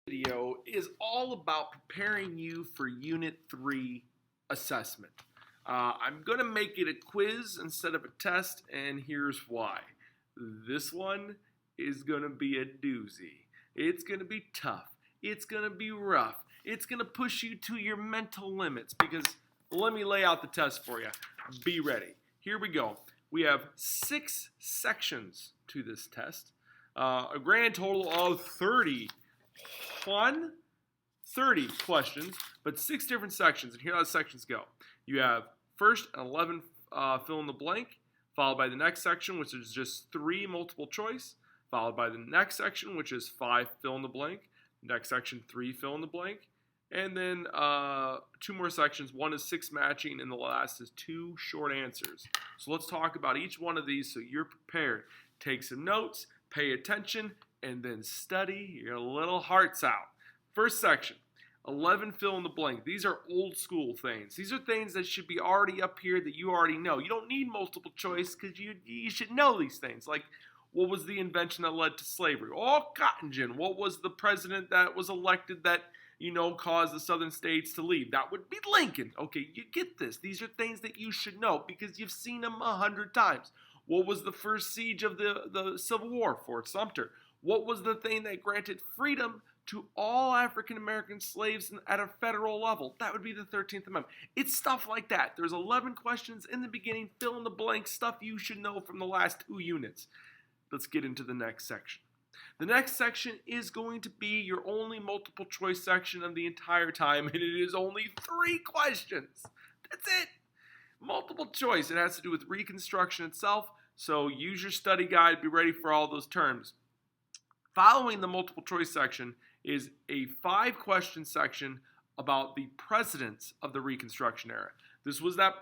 Video is all about preparing you for Unit 3 assessment. I'm going to make it a quiz instead of a test, and here's why. This one is going to be a doozy. It's going to be tough. It's going to be rough. It's going to push you to your mental limits because let me lay out the test for you. Be ready. Here we go. We have 6 sections to this test, a grand total of 30 questions, but 6 different sections, and here how the sections go. You have first an 11 fill in the blank, followed by the next section, which is just 3 multiple choice, followed by the next section, which is 5 fill in the blank, next section 3 fill in the blank, and then 2 more sections. One is 6 matching, and the last is 2 short answers. So let's talk about each one of these so you're prepared. Take some notes, pay attention, and then study your little hearts out. First section, 11 fill in the blank. These are old school things. These are things that should be already up here that you already know. You don't need multiple choice because you should know these things. Like, what was the invention that led to slavery? Oh, cotton gin. What was the president that was elected that, caused the southern states to leave? That would be Lincoln. Okay, you get this. These are things that you should know because you've seen them 100 times. What was the first siege of the Civil War? Fort Sumter. What was the thing that granted freedom to all African American slaves at a federal level? That would be the 13th Amendment. It's stuff like that. There's 11 questions in the beginning, fill in the blank, stuff you should know from the last 2 units. Let's get into the next section. The next section is going to be your only multiple choice section of the entire time, and it is only 3 questions. That's it. Multiple choice. It has to do with Reconstruction itself, so use your study guide. Be ready for all those terms. Following the multiple choice section is a 5-question section about the presidents of the Reconstruction era. This was that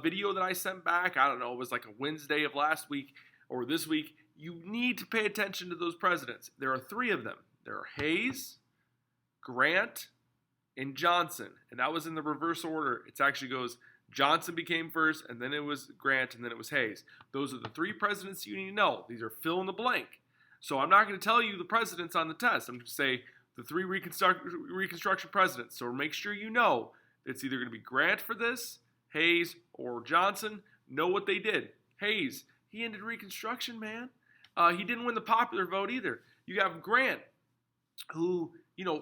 video that I sent back. I don't know, it was like a Wednesday of last week or this week. You need to pay attention to those presidents. There are 3 of them. There are Hayes, Grant, and Johnson. And that was in the reverse order. It actually goes Johnson became first, and then it was Grant, and then it was Hayes. Those are the 3 presidents you need to know. These are fill in the blank. So I'm not going to tell you the presidents on the test. I'm going to say the 3 Reconstruction presidents. So make sure you know it's either going to be Grant for this, Hayes, or Johnson. Know what they did. Hayes, he ended Reconstruction, man. He didn't win the popular vote either. You have Grant, who,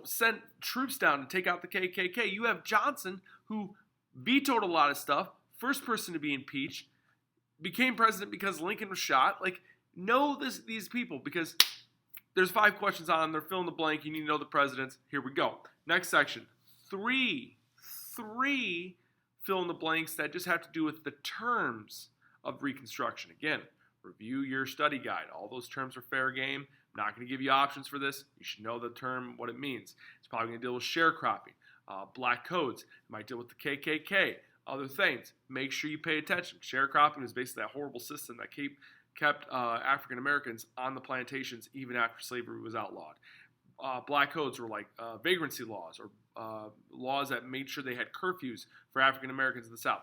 sent troops down to take out the KKK. You have Johnson, who vetoed a lot of stuff, first person to be impeached, became president because Lincoln was shot. Know these people because there's 5 questions on them. They're fill in the blank. You need to know the presidents. Here we go. Next section. 3 fill in the blanks that just have to do with the terms of Reconstruction. Again, review your study guide. All those terms are fair game. I'm not going to give you options for this. You should know the term, what it means. It's probably going to deal with sharecropping, black codes. It might deal with the KKK, other things. Make sure you pay attention. Sharecropping is basically that horrible system that kept African Americans on the plantations even after slavery was outlawed. Black codes were like vagrancy laws or laws that made sure they had curfews for African Americans in the South.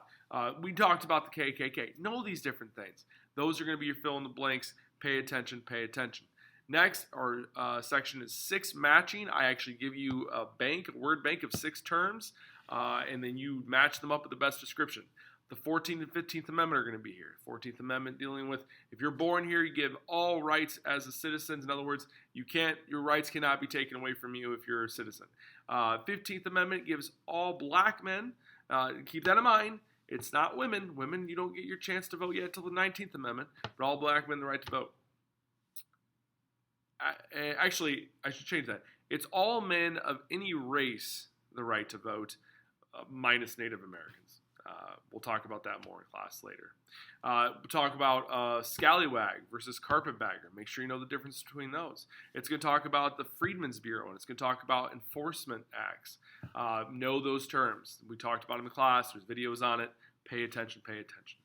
We talked about the KKK. Know these different things. Those are going to be your fill in the blanks. Pay attention, pay attention. Next, our section is 6 matching. I actually give you a word bank of 6 terms, and then you match them up with the best description. The 14th and 15th Amendment are going to be here. 14th Amendment dealing with if you're born here, you give all rights as a citizen. In other words, your rights cannot be taken away from you if you're a citizen. 15th Amendment gives all black men. Keep that in mind. It's not women. Women, you don't get your chance to vote yet until the 19th Amendment, but all black men the right to vote. Actually, I should change that. It's all men of any race the right to vote, minus Native Americans. We'll talk about that more in class later. We'll talk about scallywag versus carpetbagger. Make sure you know the difference between those. It's going to talk about the Freedmen's Bureau, and it's going to talk about enforcement acts. Know those terms. We talked about them in class. There's videos on it. Pay attention, pay attention.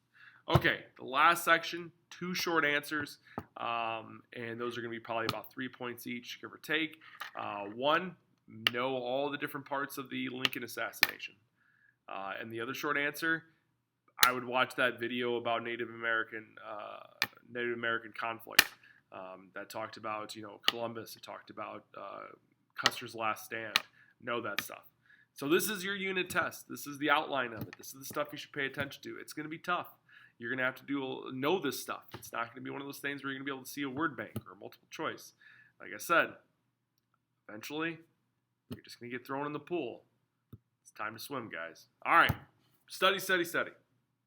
Okay, the last section, 2 short answers, and those are going to be probably about 3 points each, give or take. 1, know all the different parts of the Lincoln assassination. And the other short answer, I would watch that video about Native American conflict that talked about, Columbus. It talked about Custer's Last Stand. Know that stuff. So this is your unit test. This is the outline of it. This is the stuff you should pay attention to. It's going to be tough. You're going to have to know this stuff. It's not going to be one of those things where you're going to be able to see a word bank or a multiple choice. Like I said, eventually, you're just going to get thrown in the pool. It's time to swim, guys. All right. Study, study, study.